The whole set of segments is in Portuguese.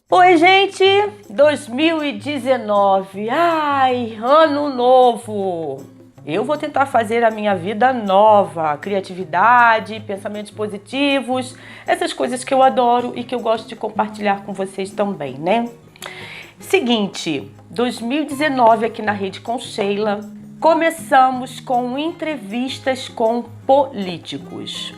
Oi, gente! 2019, ai, ano novo! Eu vou tentar fazer a minha vida nova, criatividade, pensamentos positivos, essas coisas que eu adoro e que eu gosto de compartilhar com vocês também, né? Seguinte, 2019 aqui na Rede com Sheila, começamos com entrevistas com políticos.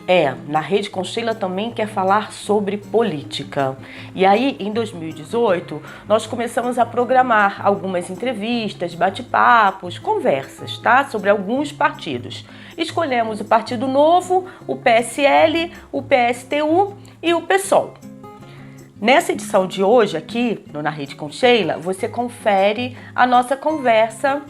Na Rede com Sheila também quer falar sobre política. E aí, em 2018, nós começamos a programar algumas entrevistas, bate-papos, conversas, tá? Sobre alguns partidos. Escolhemos o Partido Novo, o PSL, o PSTU e o PSOL. Nessa edição de hoje aqui, no Na Rede com Sheila, você confere a nossa conversa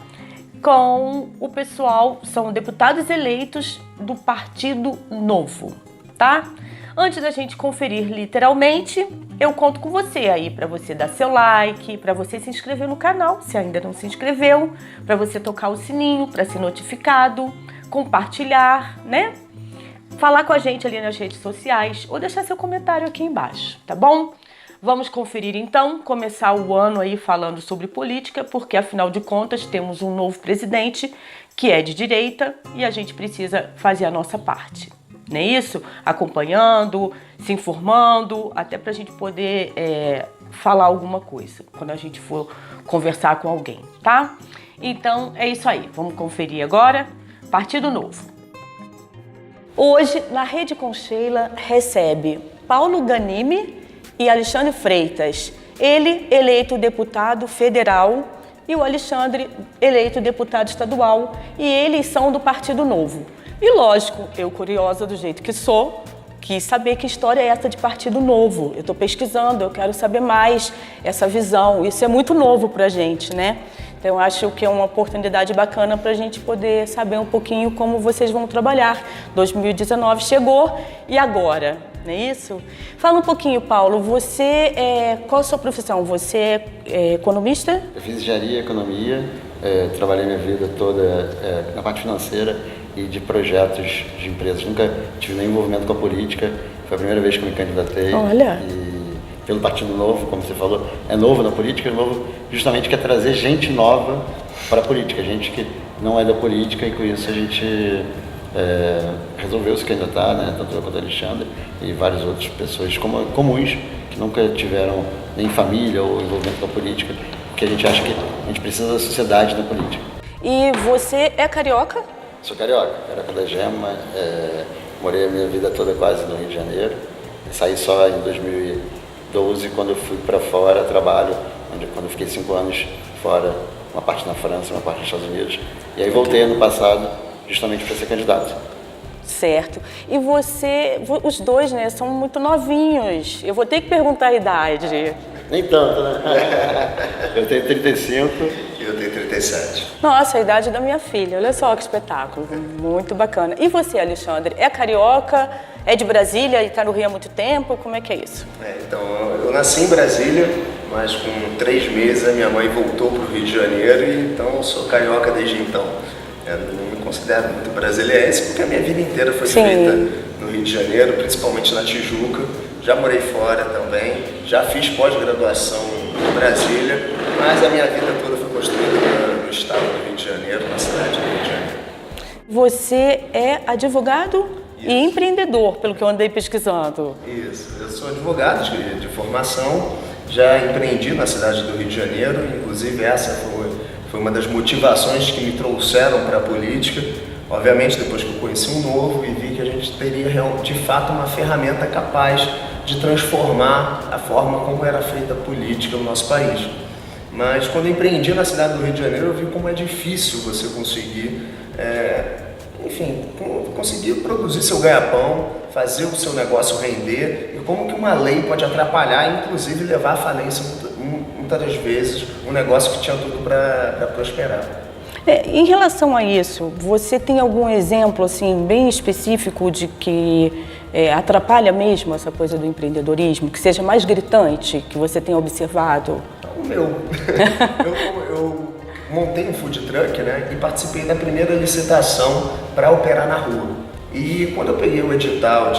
com o pessoal, são deputados eleitos do Partido Novo, tá? Antes da gente conferir literalmente, eu conto com você aí para você dar seu like, para você se inscrever no canal, se ainda não se inscreveu, para você tocar o sininho para ser notificado, compartilhar, né? Falar com a gente ali nas redes sociais ou deixar seu comentário aqui embaixo, tá bom? Vamos conferir então, começar o ano aí falando sobre política, porque afinal de contas temos um novo presidente que é de direita e a gente precisa fazer a nossa parte, não é isso? Acompanhando, se informando, até pra gente poder falar alguma coisa quando a gente for conversar com alguém, tá? Então é isso aí, vamos conferir agora, Partido Novo. Hoje, na Rede com Sheila, recebe Paulo Ganimi e Alexandre Freitas, ele eleito deputado federal e o Alexandre eleito deputado estadual, e eles são do Partido Novo. E lógico, eu curiosa do jeito que sou, quis saber que história é essa de Partido Novo. Eu estou pesquisando, eu quero saber mais essa visão, isso é muito novo pra gente, né? Então, eu acho que é uma oportunidade bacana para a gente poder saber um pouquinho como vocês vão trabalhar. 2019 chegou e agora, não é isso? Fala um pouquinho, Paulo, qual a sua profissão? Você é economista? Eu fiz engenharia, economia, trabalhei minha vida toda na parte financeira e de projetos de empresas. Nunca tive nenhum envolvimento com a política, foi a primeira vez que eu me candidatei. Olha! Pelo Partido Novo, como você falou, é novo na política, é novo justamente quer trazer gente nova para a política, gente que não é da política, e com isso a gente resolveu se candidatar, né, tanto eu quanto o Alexandre e várias outras pessoas comuns que nunca tiveram nem família ou envolvimento com a política, porque a gente acha que a gente precisa da sociedade na política. E você é carioca? Sou carioca da Gema, morei a minha vida toda quase no Rio de Janeiro, saí só em 2012, quando eu fui para fora, trabalho, quando eu fiquei 5 anos fora, uma parte na França, uma parte nos Estados Unidos. E aí voltei ano passado, justamente para ser candidato. Certo. E os dois, né, são muito novinhos. Eu vou ter que perguntar a idade. Nem tanto, né? Eu tenho 35. E eu tenho 37. Nossa, a idade da minha filha. Olha só que espetáculo. Muito bacana. E você, Alexandre? É carioca? É de Brasília e está no Rio há muito tempo? Como é que é isso? Então, eu nasci em Brasília, mas com 3 meses a minha mãe voltou para o Rio de Janeiro, e então eu sou carioca desde então. Eu não me considero muito brasiliense, porque a minha vida inteira foi feita no Rio de Janeiro, principalmente na Tijuca. Já morei fora também, já fiz pós-graduação em Brasília, mas a minha vida toda foi construída no estado do Rio de Janeiro, na cidade do Rio de Janeiro. Você é advogado? Isso. E empreendedor, pelo que eu andei pesquisando. Isso, eu sou advogado de formação, já empreendi na cidade do Rio de Janeiro, inclusive essa foi uma das motivações que me trouxeram para a política. Obviamente, depois que eu conheci um Novo e vi que a gente teria de fato uma ferramenta capaz de transformar a forma como era feita a política no nosso país. Mas quando eu empreendi na cidade do Rio de Janeiro, eu vi como é difícil você conseguir conseguir produzir seu ganha-pão, fazer o seu negócio render, e como que uma lei pode atrapalhar, inclusive levar à falência muitas das vezes um negócio que tinha tudo para prosperar. Em relação a isso, você tem algum exemplo assim bem específico de que atrapalha mesmo essa coisa do empreendedorismo, que seja mais gritante, que você tenha observado? O meu. eu montei um food truck, né, e participei da primeira licitação para operar na rua. E quando eu peguei o edital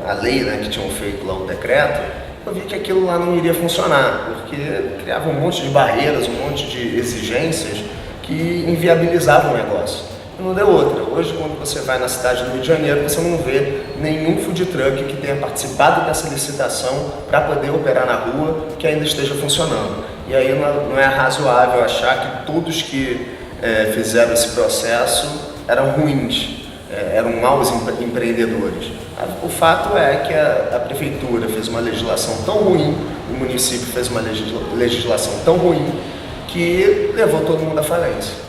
a lei, né, que tinham feito lá o decreto, eu vi que aquilo lá não iria funcionar, porque criava um monte de barreiras, um monte de exigências que inviabilizavam o negócio. E não deu outra. Hoje, quando você vai na cidade do Rio de Janeiro, você não vê nenhum food truck que tenha participado dessa licitação para poder operar na rua que ainda esteja funcionando. E aí não é razoável achar que todos que fizeram esse processo eram ruins, eram maus empreendedores. O fato é que a prefeitura fez uma legislação tão ruim, o município fez uma legislação tão ruim, que levou todo mundo à falência.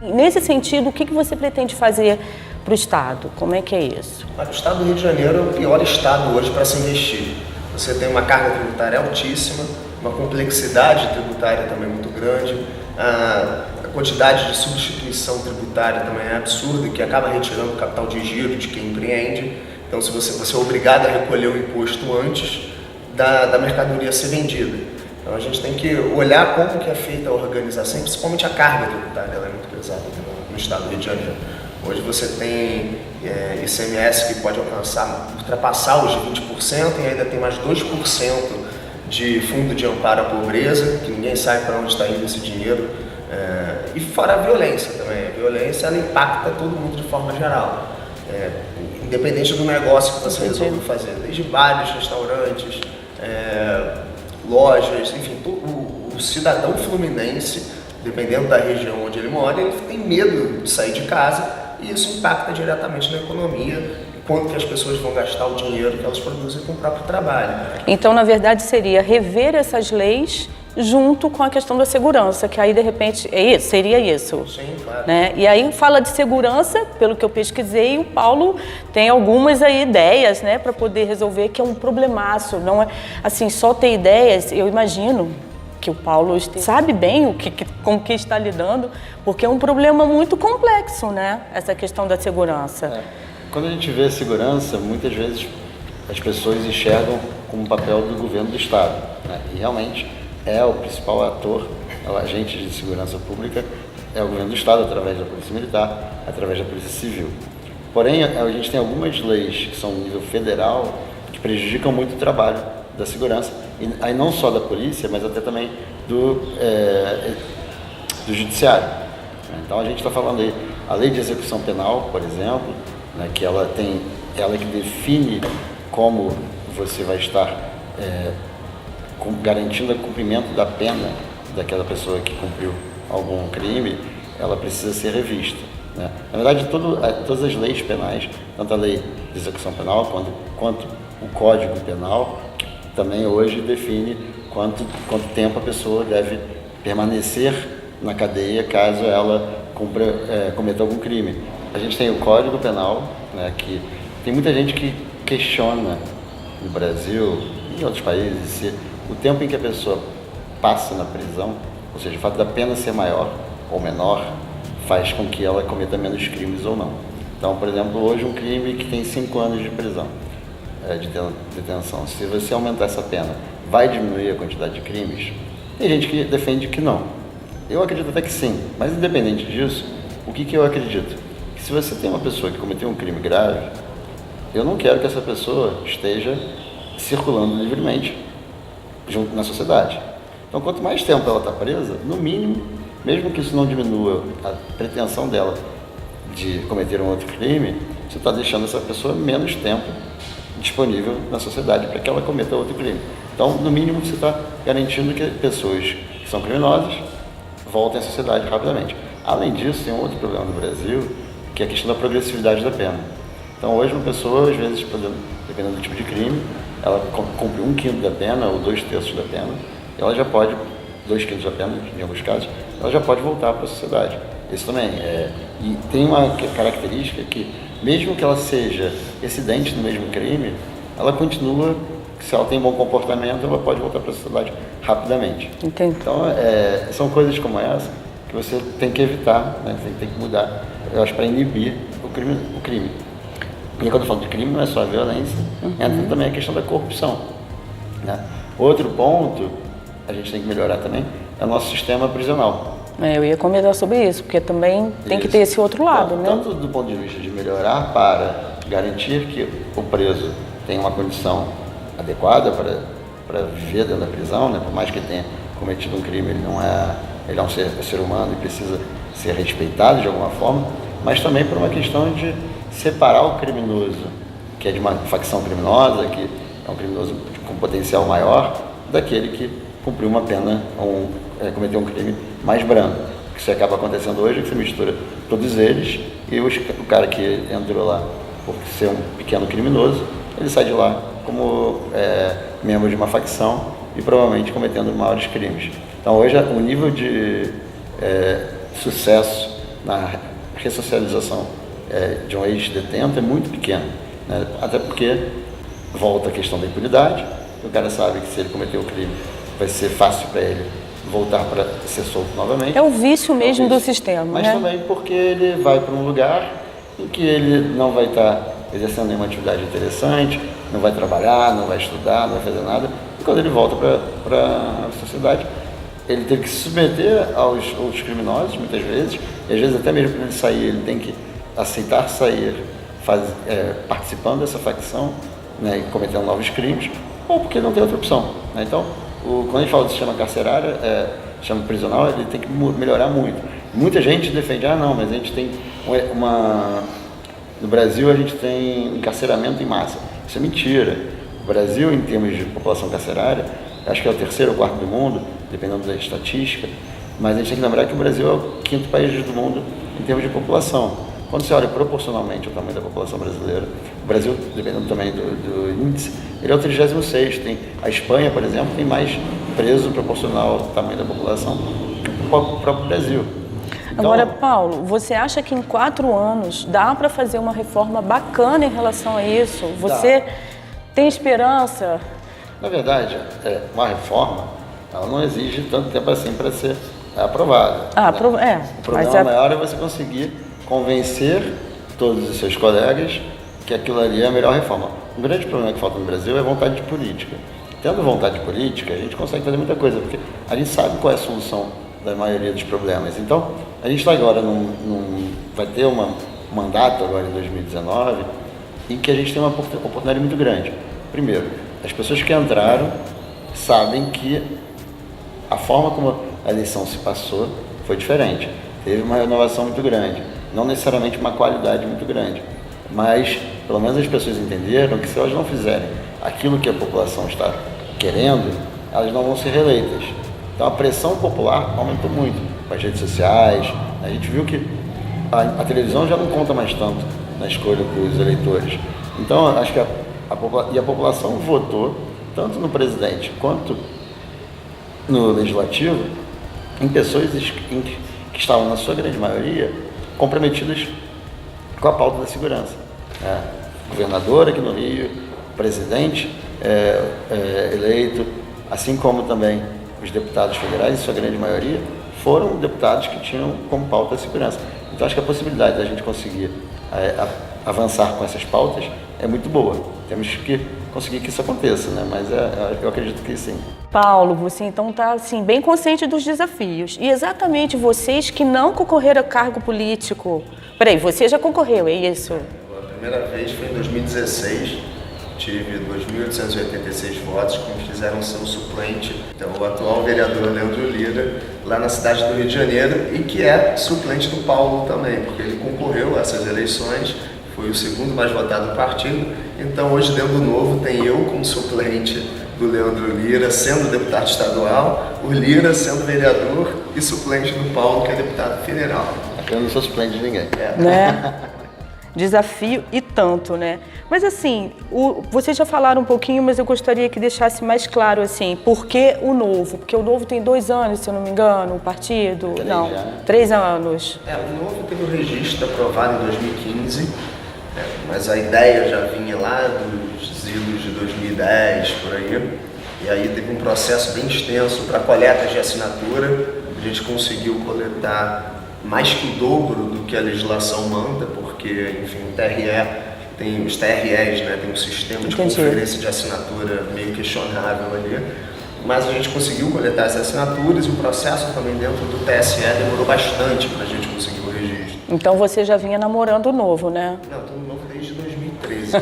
Nesse sentido, o que você pretende fazer para o Estado? Como é que é isso? O Estado do Rio de Janeiro é o pior estado hoje para se investir. Você tem uma carga tributária altíssima, uma complexidade tributária também muito grande, a quantidade de substituição tributária também é absurda, que acaba retirando o capital de giro de quem empreende. Então, se você é obrigado a recolher o imposto antes da mercadoria ser vendida. Então, a gente tem que olhar como que é feita a organização, principalmente a carga tributária, ela é muito pesada no estado do Rio de Janeiro. Hoje você tem ICMS que pode ultrapassar os 20% e ainda tem mais 2% de fundo de amparo à pobreza, que ninguém sabe para onde está indo esse dinheiro. E fora a violência também. A violência ela impacta todo mundo de forma geral. Independente do negócio que você resolve fazer, desde bares, restaurantes, lojas, enfim, o cidadão fluminense, dependendo da região onde ele mora, ele tem medo de sair de casa e isso impacta diretamente na economia, quanto que as pessoas vão gastar o dinheiro que elas produzem com o próprio trabalho. Então, na verdade, seria rever essas leis junto com a questão da segurança, que aí, de repente, seria isso. Sim, claro. Né? E aí fala de segurança, pelo que eu pesquisei, o Paulo tem algumas aí ideias, né, para poder resolver, que é um problemaço. Não é assim, só ter ideias, eu imagino que o Paulo sabe bem com o que está lidando, porque é um problema muito complexo, né, essa questão da segurança. Quando a gente vê segurança, muitas vezes as pessoas enxergam como papel do governo do Estado, né? E realmente é o principal ator, o agente de segurança pública, é o governo do Estado, através da Polícia Militar, através da Polícia Civil. Porém, a gente tem algumas leis que são no nível federal que prejudicam muito o trabalho da segurança, e aí não só da polícia, mas até também do judiciário. Então a gente está falando aí, a lei de execução penal, por exemplo, né, que ela que define como você vai estar garantindo o cumprimento da pena daquela pessoa que cumpriu algum crime, ela precisa ser revista, né? Na verdade, todas as leis penais, tanto a lei de execução penal quanto o Código Penal, também hoje define quanto tempo a pessoa deve permanecer na cadeia caso ela cometa algum crime. A gente tem o Código Penal, né, que tem muita gente que questiona no Brasil e em outros países se o tempo em que a pessoa passa na prisão, ou seja, o fato da pena ser maior ou menor, faz com que ela cometa menos crimes ou não. Então, por exemplo, hoje um crime que tem 5 anos de prisão, de detenção, se você aumentar essa pena, vai diminuir a quantidade de crimes? Tem gente que defende que não. Eu acredito até que sim, mas independente disso, o que eu acredito? Que se você tem uma pessoa que cometeu um crime grave, eu não quero que essa pessoa esteja circulando livremente junto na sociedade. Então, quanto mais tempo ela está presa, no mínimo, mesmo que isso não diminua a pretensão dela de cometer um outro crime, você está deixando essa pessoa menos tempo disponível na sociedade para que ela cometa outro crime. Então, no mínimo, você está garantindo que pessoas que são criminosas voltem à sociedade rapidamente. Além disso, tem um outro problema no Brasil, que é a questão da progressividade da pena. Então, hoje, uma pessoa, às vezes, dependendo do tipo de crime, ela cumpre 1/5 da pena ou 2/3 da pena, ela já pode, 2/5 da pena, em alguns casos, ela já pode voltar para a sociedade. Isso também e tem uma característica que, mesmo que ela seja excedente no mesmo crime, ela continua, se ela tem bom comportamento, ela pode voltar para a sociedade rapidamente. Entendi. Então, são coisas como essa que você tem que evitar, né? Você tem que mudar, eu acho, para inibir o crime. E quando eu falo de crime, não é só a violência, entra também a questão da corrupção, né? Outro ponto, a gente tem que melhorar também, é o nosso sistema prisional. Eu ia comentar sobre isso, porque também tem que ter esse outro lado, né? Tanto do ponto de vista de melhorar para garantir que o preso tenha uma condição adequada para para viver dentro da prisão, né? Por mais que ele tenha cometido um crime, ele é um ser humano e precisa ser respeitado de alguma forma, mas também por uma questão de separar o criminoso, que é de uma facção criminosa, que é um criminoso com potencial maior, daquele que cumpriu uma pena ou cometeu um crime mais brando. O que isso acaba acontecendo hoje é que você mistura todos eles e o cara que entrou lá por ser um pequeno criminoso, ele sai de lá como membro de uma facção e provavelmente cometendo maiores crimes. Então hoje o nível de sucesso na ressocialização de um ex-detento é muito pequeno, né? Até porque volta a questão da impunidade, o cara sabe que se ele cometer o crime vai ser fácil para ele voltar para ser solto novamente. É o vício mesmo do sistema, mas né? também porque ele vai para um lugar em que ele não vai estar exercendo nenhuma atividade interessante, não vai trabalhar, não vai estudar, não vai fazer nada. E quando ele volta para a sociedade, ele tem que se submeter aos outros criminosos, muitas vezes, e às vezes até mesmo para ele sair, ele tem que aceitar sair participando dessa facção, né, e cometendo novos crimes, ou porque não tem outra opção, né? Então, quando a gente fala do sistema carcerário, sistema prisional, ele tem que melhorar muito. Muita gente defende, não, mas a gente tem no Brasil a gente tem encarceramento em massa. Isso é mentira. O Brasil, em termos de população carcerária, acho que é o terceiro ou quarto do mundo, dependendo da estatística, mas a gente tem que lembrar que o Brasil é o quinto país do mundo em termos de população. Quando você olha proporcionalmente o tamanho da população brasileira, o Brasil, dependendo também do índice, ele é o 36º. A Espanha, por exemplo, tem mais preso proporcional ao tamanho da população que o próprio Brasil. Então, agora, Paulo, você acha que em 4 anos dá para fazer uma reforma bacana em relação a isso? Você tem esperança? Na verdade, uma reforma, ela não exige tanto tempo assim para ser aprovada. Né? O problema maior é você conseguir convencer todos os seus colegas que aquilo ali é a melhor reforma. O grande problema que falta no Brasil é vontade de política. Tendo vontade política, a gente consegue fazer muita coisa, porque a gente sabe qual é a solução da maioria dos problemas. Então, a gente está agora vai ter um mandato agora em 2019, em que a gente tem uma oportunidade muito grande. Primeiro, as pessoas que entraram sabem que a forma como a eleição se passou foi diferente. Teve uma renovação muito grande, não necessariamente uma qualidade muito grande, mas pelo menos as pessoas entenderam que se elas não fizerem aquilo que a população está querendo, elas não vão ser reeleitas. Então a pressão popular aumentou muito com as redes sociais. A gente viu que a televisão já não conta mais tanto na escolha dos eleitores. Então acho que a população votou tanto no presidente quanto no legislativo em pessoas que estavam, na sua grande maioria, comprometidas com a pauta da segurança. Governador aqui no Rio, presidente eleito, assim como também os deputados federais, em sua grande maioria, foram deputados que tinham como pauta a segurança. Então acho que a possibilidade da gente conseguir avançar com essas pautas é muito boa. Temos que conseguir que isso aconteça, né? Mas eu acredito que sim. Paulo, você então está assim, bem consciente dos desafios. E exatamente vocês que não concorreram a cargo político. Peraí, você já concorreu, é isso? A primeira vez foi em 2016. Tive 2.886 votos que me fizeram ser o suplente. Então, o atual vereador Leandro Lira, lá na cidade do Rio de Janeiro, e que é suplente do Paulo também, porque ele concorreu a essas eleições, foi o segundo mais votado do partido. Então, hoje, dentro do Novo, tem eu como suplente do Leandro Lira, sendo deputado estadual, o Lira sendo vereador e suplente do Paulo, que é deputado federal. Eu não sou suplente de ninguém. Né? Desafio e tanto, né? Mas assim, vocês já falaram um pouquinho, mas eu gostaria que deixasse mais claro assim, por que o Novo? Porque o Novo tem 2 anos, se eu não me engano, o partido? 3 não, já. 3 anos. O Novo teve o registro aprovado em 2015, mas a ideia já vinha lá dos idos de 2010, por aí. E aí teve um processo bem extenso para coletas de assinatura. A gente conseguiu coletar mais que o dobro do que a legislação manda, porque, enfim, o TRE tem os TREs, né, tem um sistema de conferência de assinatura meio questionável ali, mas a gente conseguiu coletar as assinaturas e o processo também dentro do TSE demorou bastante para a gente conseguir o registro. Então você já vinha namorando o Novo, né? Não, estou no Novo desde 2013.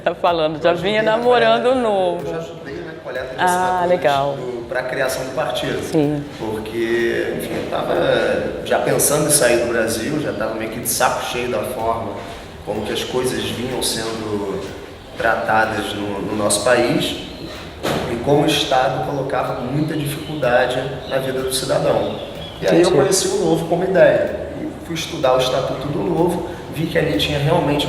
Tá falando, já vinha namorando o Novo. Eu já ajudei na coleta legal. Para a criação do partido. Sim. Porque, enfim, eu estava já pensando em sair do Brasil, já estava meio que de saco cheio da forma como que as coisas vinham sendo tratadas no nosso país e como o Estado colocava muita dificuldade na vida do cidadão. E aí eu conheci o Novo como ideia. E fui estudar o Estatuto do Novo, vi que ali tinha realmente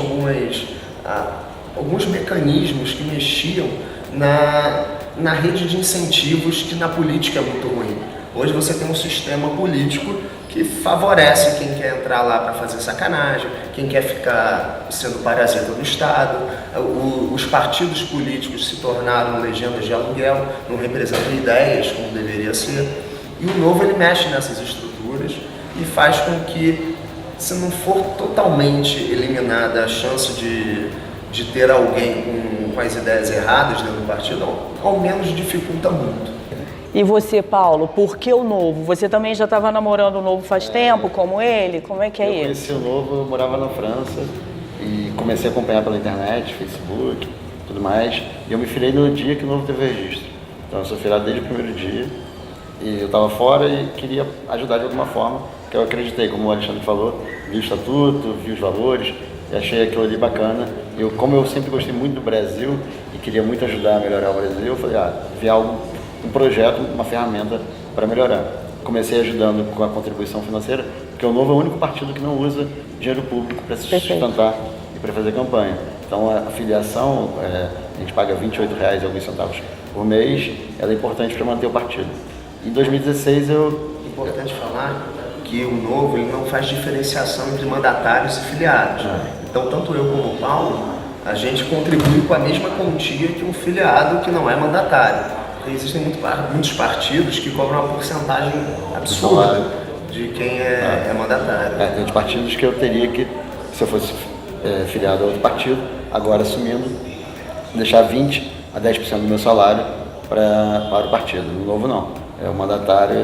alguns mecanismos que mexiam na rede de incentivos que na política é muito ruim. Hoje você tem um sistema político que favorece quem quer entrar lá para fazer sacanagem, quem quer ficar sendo parasita do Estado. Os partidos políticos se tornaram legendas de aluguel, não representam ideias como deveria ser. E o Novo ele mexe nessas estruturas e faz com que, se não for totalmente eliminada a chance de ter alguém com as ideias erradas dentro do partido, ao menos dificulta muito. E você, Paulo, por que o Novo? Você também já estava namorando o Novo faz tempo, como ele? Como é que é eu isso? Eu conheci o Novo, eu morava na França e comecei a acompanhar pela internet, Facebook, tudo mais. E eu me filiei no dia que o Novo teve registro. Então eu sou filiado desde o primeiro dia. E eu estava fora e queria ajudar de alguma forma, que eu acreditei, como o Alexandre falou, vi o estatuto, vi os valores, e achei aquilo ali bacana. Como eu sempre gostei muito do Brasil e queria muito ajudar a melhorar o Brasil, eu falei, vi um projeto, uma ferramenta para melhorar. Comecei ajudando com a contribuição financeira, porque o Novo é o único partido que não usa dinheiro público para se sustentar e para fazer campanha. Então a filiação, a gente paga R$28 e alguns centavos por mês, ela é importante para manter o partido. Em 2016 Importante falar que o Novo ele não faz diferenciação entre mandatários e filiados. Então, tanto eu como o Paulo, a gente contribui com a mesma quantia que um filiado que não é mandatário. Porque existem muitos partidos que cobram uma porcentagem absurda de quem é mandatário. Tem uns partidos que eu teria que, se eu fosse filiado a outro partido, agora assumindo, deixar 20% a 10% do meu salário para o partido. No Novo não. O mandatário,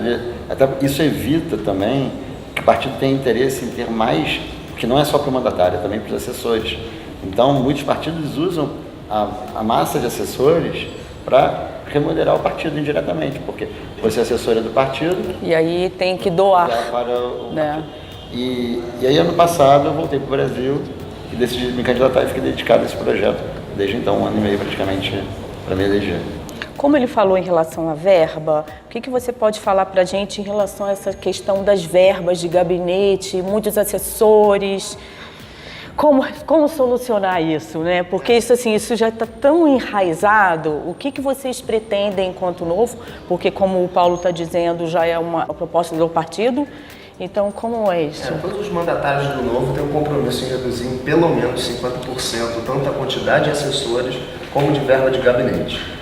isso evita também que o partido tenha interesse em ter mais, que não é só para o mandatário, é também para os assessores. Então, muitos partidos usam a massa de assessores para remunerar o partido indiretamente, porque você é assessora do partido... E aí tem que doar. Para o partido. E aí, ano passado, eu voltei para o Brasil e decidi me candidatar e fiquei dedicado a esse projeto, desde então, 1 ano e meio praticamente, para me eleger. Como ele falou em relação à verba, o que você pode falar para a gente em relação a essa questão das verbas de gabinete, muitos assessores? Como solucionar isso, né? Porque isso já está tão enraizado. O que vocês pretendem enquanto Novo? Porque, como o Paulo está dizendo, já é uma proposta do partido. Então, como é isso? Todos os mandatários do Novo têm um compromisso em reduzir em pelo menos 50% tanto a quantidade de assessores como de verba de gabinete.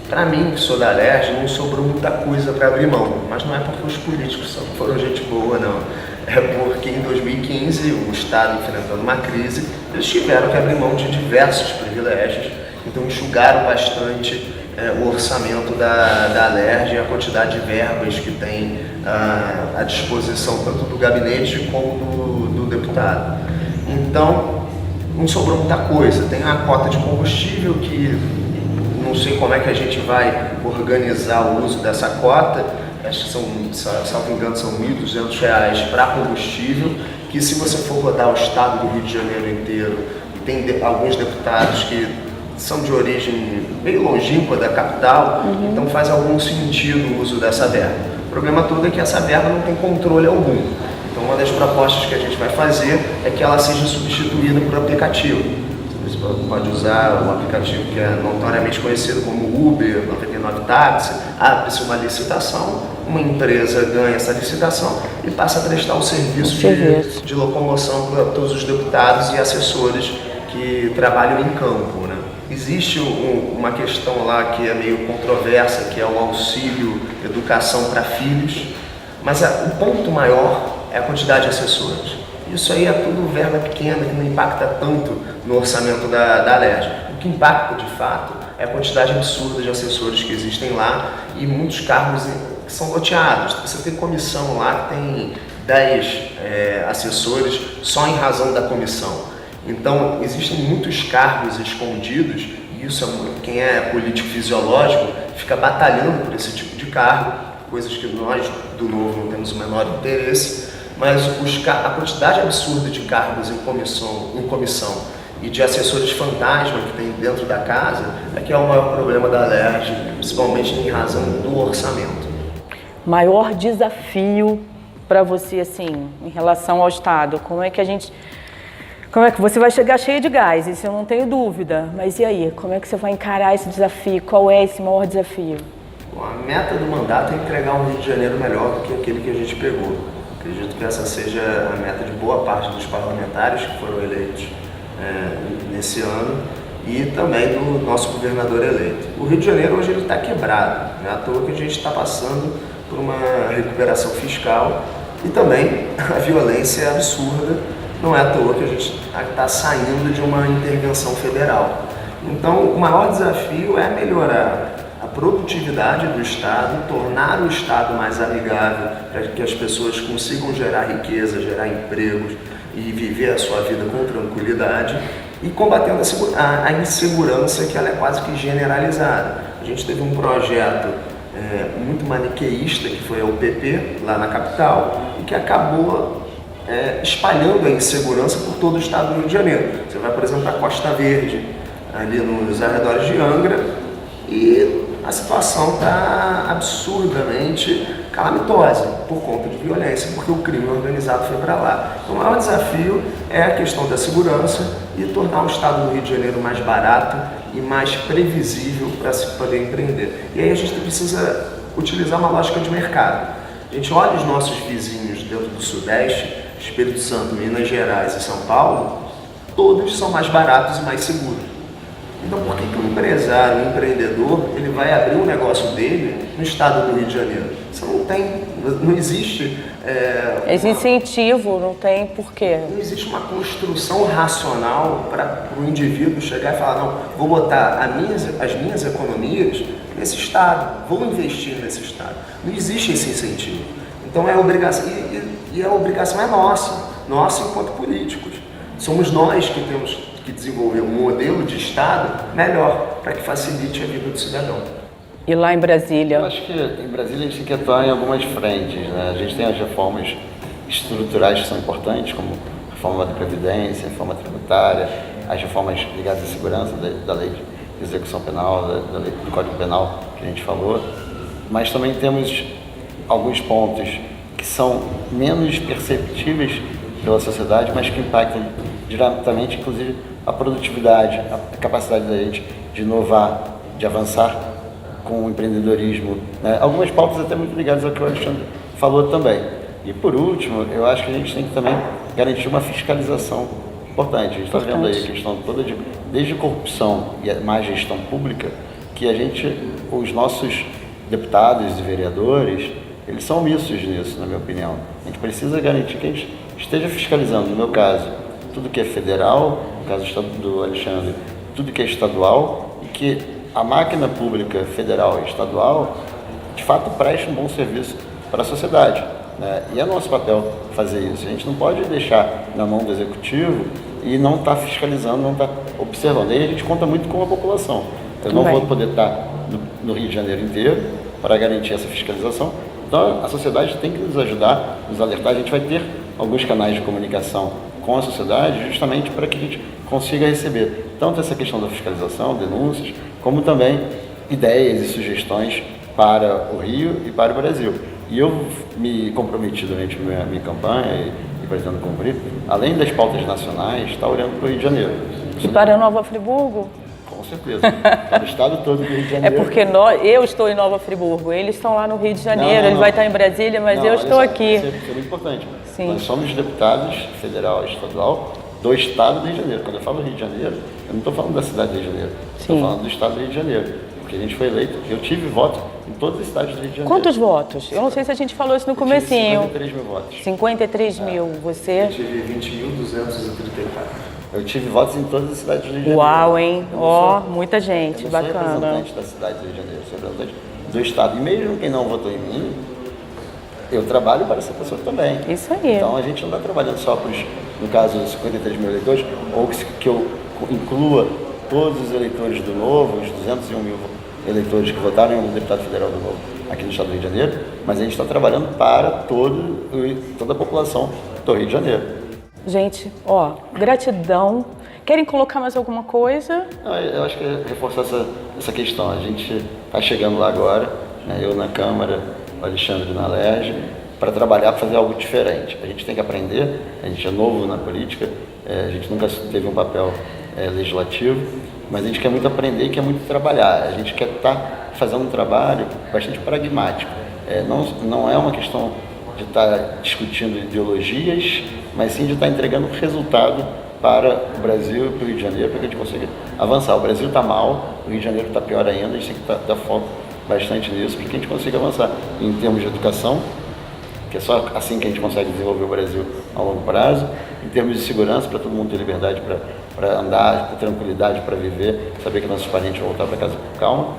Para mim, que sou da Alerj, não sobrou muita coisa para abrir mão, mas não é porque os políticos foram gente boa, não. É porque em 2015, o Estado enfrentando uma crise, eles tiveram que abrir mão de diversos privilégios, então enxugaram bastante o orçamento da Alerj e a quantidade de verbas que tem à disposição tanto do gabinete como do deputado. Então, não sobrou muita coisa. Tem a cota de combustível que... Não sei como é que a gente vai organizar o uso dessa cota, acho que salvo engano, são R$1.200 para combustível, que se você for rodar o estado do Rio de Janeiro inteiro, e tem alguns deputados que são de origem meio longínqua da capital, então faz algum sentido o uso dessa verba. O problema todo é que essa verba não tem controle algum. Então uma das propostas que a gente vai fazer é que ela seja substituída por aplicativo. Você pode usar um aplicativo que é notoriamente conhecido como Uber, 99 Táxi, abre-se uma licitação, uma empresa ganha essa licitação e passa a prestar o serviço de locomoção para todos os deputados e assessores que trabalham em campo, né? Existe uma questão lá que é meio controversa, que é o auxílio educação para filhos, mas o ponto maior é a quantidade de assessores. Isso aí é tudo verba pequena que não impacta tanto no orçamento da Alerj. O que impacta de fato é a quantidade absurda de assessores que existem lá e muitos cargos que são loteados. Você tem comissão lá que tem 10 assessores só em razão da comissão. Então existem muitos cargos escondidos e isso quem é político fisiológico fica batalhando por esse tipo de cargo, coisas que nós do Novo não temos o menor interesse, mas a quantidade absurda de cargos em comissão e de assessores fantasma que tem dentro da casa é que é o maior problema da Alerj, principalmente em razão do orçamento. Maior desafio para você, assim, em relação ao Estado? Como é que você vai chegar cheio de gás? Isso eu não tenho dúvida. Mas e aí? Como é que você vai encarar esse desafio? Qual é esse maior desafio? Bom, a meta do mandato é entregar um Rio de Janeiro melhor do que aquele que a gente pegou. Acredito que essa seja a meta de boa parte dos parlamentares que foram eleitos nesse ano e também do nosso governador eleito. O Rio de Janeiro hoje ele está quebrado, não é à toa que a gente está passando por uma recuperação fiscal e também a violência é absurda, não é à toa que a gente está saindo de uma intervenção federal. Então o maior desafio é melhorar a produtividade do Estado, tornar o Estado mais amigável para que as pessoas consigam gerar riqueza, gerar empregos e viver a sua vida com tranquilidade e combatendo a insegurança que ela é quase que generalizada. A gente teve um projeto muito maniqueísta que foi a UPP lá na capital e que acabou espalhando a insegurança por todo o estado do Rio de Janeiro. Você vai, por exemplo, para a Costa Verde, ali nos arredores de Angra, e a situação está absurdamente calamitosa por conta de violência, porque o crime organizado foi para lá. Então, o maior desafio é a questão da segurança e tornar o estado do Rio de Janeiro mais barato e mais previsível para se poder empreender. E aí a gente precisa utilizar uma lógica de mercado. A gente olha os nossos vizinhos dentro do Sudeste, Espírito Santo, Minas Gerais e São Paulo, todos são mais baratos e mais seguros. Então por que um empresário, um empreendedor, ele vai abrir um negócio dele no estado do Rio de Janeiro? Isso não existe... Esse incentivo não tem porquê. Não existe uma construção racional para o indivíduo chegar e falar, não, vou botar as minhas economias nesse estado, vou investir nesse estado. Não existe esse incentivo. Então é obrigação, e a obrigação é nossa enquanto políticos. Somos nós que temos que desenvolver um modelo de Estado melhor para que facilite a vida do cidadão. E lá em Brasília? Eu acho que em Brasília a gente tem que atuar em algumas frentes, né? A gente tem as reformas estruturais que são importantes, como a reforma da Previdência, a reforma tributária, as reformas ligadas à segurança da lei de execução penal, da lei do Código Penal que a gente falou, mas também temos alguns pontos que são menos perceptíveis pela sociedade, mas que impactam diretamente, inclusive, a produtividade, a capacidade da gente de inovar, de avançar com o empreendedorismo, né? Algumas pautas até muito ligadas ao que o Alexandre falou também. E por último, eu acho que a gente tem que também garantir uma fiscalização importante. A gente está vendo aí a questão toda desde corrupção e a má gestão pública, que os nossos deputados e vereadores, eles são omissos nisso, na minha opinião. A gente precisa garantir que a gente esteja fiscalizando, no meu caso, tudo que é federal, no caso do Alexandre, tudo que é estadual, e que a máquina pública federal e estadual, de fato, preste um bom serviço para a sociedade, né? E é nosso papel fazer isso. A gente não pode deixar na mão do executivo e não estar fiscalizando, não estar observando. E a gente conta muito com a população. Eu não vou poder estar no Rio de Janeiro inteiro para garantir essa fiscalização. Então, a sociedade tem que nos ajudar, nos alertar. A gente vai ter alguns canais de comunicação com a sociedade, justamente para que a gente consiga receber tanto essa questão da fiscalização, denúncias, como também ideias e sugestões para o Rio e para o Brasil. E eu me comprometi durante a minha campanha e pretendo cumprir, além das pautas nacionais, estar olhando para o Rio de Janeiro. E para Nova Friburgo? Com certeza, para o estado todo do Rio de Janeiro. É porque eu estou em Nova Friburgo, eles estão lá no Rio de Janeiro, ele vai estar em Brasília, mas eu estou aqui. Isso é muito importante. Sim. Nós somos deputados federal e estadual do estado do Rio de Janeiro. Quando eu falo Rio de Janeiro, eu não estou falando da cidade do Rio de Janeiro, estou falando do estado do Rio de Janeiro, porque a gente foi eleito, eu tive voto em todas as cidades do Rio de Janeiro. Quantos votos? Eu não sei se a gente falou isso no comecinho. 53 mil votos. 53 mil, você? Eu tive 20.234. Eu tive votos em todas as cidades do Rio de Janeiro. Uau, hein? Ó, muita gente, eu não sou bacana. representante da cidade do Rio de Janeiro, sou representante do estado. E mesmo quem não votou em mim, eu trabalho para essa pessoa também. Isso aí. Então a gente não está trabalhando só para os, no caso, 53 mil eleitores, ou que eu inclua todos os eleitores do Novo, os 201 mil eleitores que votaram em um deputado federal do Novo aqui no estado do Rio de Janeiro, mas a gente está trabalhando para toda a população do Rio de Janeiro. Gente, ó, gratidão. Querem colocar mais alguma coisa? Eu acho que é reforçar essa questão. A gente está chegando lá agora, né, eu na Câmara, o Alexandre na LERJ, para trabalhar, para fazer algo diferente. A gente tem que aprender, a gente é novo na política, a gente nunca teve um papel legislativo, mas a gente quer muito aprender e quer muito trabalhar. A gente quer estar fazendo um trabalho bastante pragmático. Não é uma questão de estar discutindo ideologias, mas sim de estar entregando resultado para o Brasil e para o Rio de Janeiro, para que a gente consiga avançar. O Brasil está mal, o Rio de Janeiro está pior ainda, a gente tem que dar foco bastante nisso para que a gente consiga avançar em termos de educação, que é só assim que a gente consegue desenvolver o Brasil a longo prazo, em termos de segurança, para todo mundo ter liberdade para andar, com tranquilidade para viver, saber que nossos parentes vão voltar para casa com calma,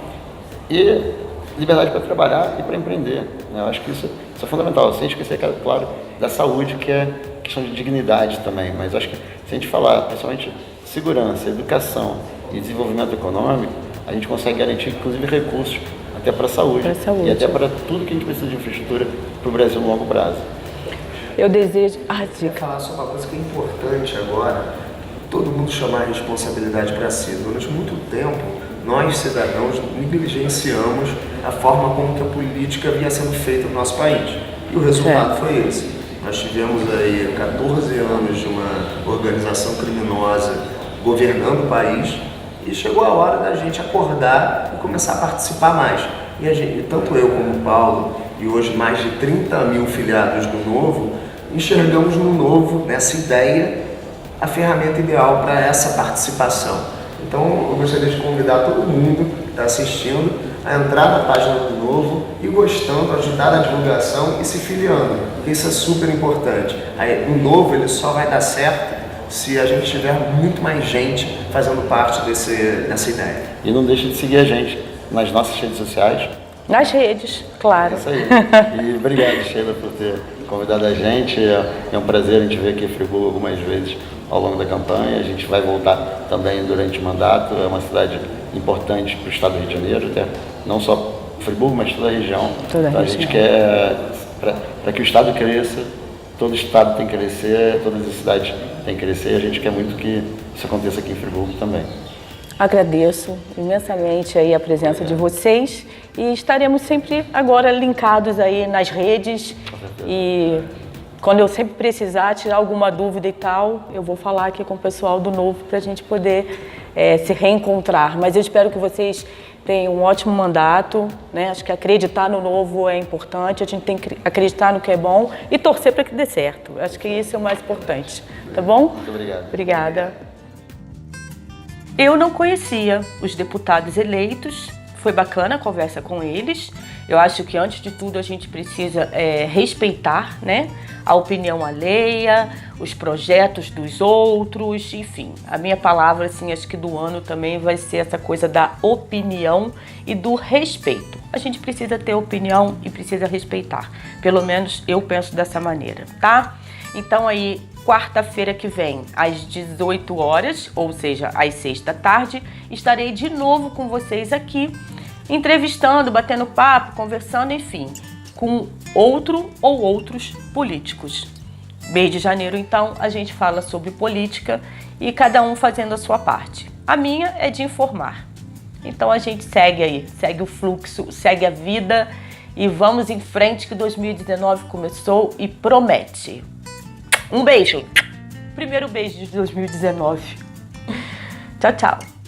e liberdade para trabalhar e para empreender. Eu acho que isso é fundamental, sem esquecer, claro, da saúde, que é questão de dignidade também, mas acho que se a gente falar, principalmente segurança, educação e desenvolvimento econômico, a gente consegue garantir, inclusive, recursos até para a saúde e até para tudo que a gente precisa de infraestrutura para o Brasil no longo prazo. Eu desejo... Dica. Falar só uma coisa que é importante agora, todo mundo chamar a responsabilidade para si. Durante muito tempo, nós, cidadãos, negligenciamos a forma como que a política vinha sendo feita no nosso país. E o resultado foi esse. Nós tivemos aí 14 anos de uma organização criminosa governando o país e chegou a hora da gente acordar e começar a participar mais. E tanto eu como o Paulo, e hoje mais de 30 mil filiados do Novo, enxergamos no Novo, nessa ideia, a ferramenta ideal para essa participação. Então eu gostaria de convidar todo mundo que está assistindo a entrar na página do Novo e gostando, ajudar na divulgação e se filiando, porque isso é super importante. O Novo ele só vai dar certo se a gente tiver muito mais gente fazendo parte dessa ideia. E não deixe de seguir a gente nas nossas redes sociais. Nas redes, claro. É isso aí. E obrigado, Sheila, por ter convidado a gente. É um prazer a gente ver aqui Friburgo algumas vezes ao longo da campanha. A gente vai voltar também durante o mandato. É uma cidade importante para o estado do Rio de Janeiro, até não só Friburgo, mas toda a região. A gente quer, para que o estado cresça, todo o estado tem que crescer, todas as cidades têm que crescer, e a gente quer muito que isso aconteça aqui em Friburgo também. Agradeço imensamente aí a presença de vocês e estaremos sempre agora linkados aí nas redes e quando eu sempre precisar tirar alguma dúvida e tal, eu vou falar aqui com o pessoal do Novo para a gente poder se reencontrar. Mas eu espero que vocês tenham um ótimo mandato, né? Acho que acreditar no Novo é importante, a gente tem que acreditar no que é bom e torcer para que dê certo. Acho que isso é o mais importante, tá bom? Muito obrigado. Obrigada. Eu não conhecia os deputados eleitos, foi bacana a conversa com eles. Eu acho que, antes de tudo, a gente precisa respeitar, né, a opinião alheia, os projetos dos outros, enfim. A minha palavra, assim, acho que do ano também vai ser essa coisa da opinião e do respeito. A gente precisa ter opinião e precisa respeitar. Pelo menos eu penso dessa maneira, tá? Então aí, quarta-feira que vem, às 18 horas, ou seja, às 6 da tarde, estarei de novo com vocês aqui, entrevistando, batendo papo, conversando, enfim, com outro ou outros políticos. Mês de janeiro, então, a gente fala sobre política e cada um fazendo a sua parte. A minha é de informar. Então a gente segue aí, segue o fluxo, segue a vida e vamos em frente que 2019 começou e promete. Um beijo. Primeiro beijo de 2019. Tchau, tchau.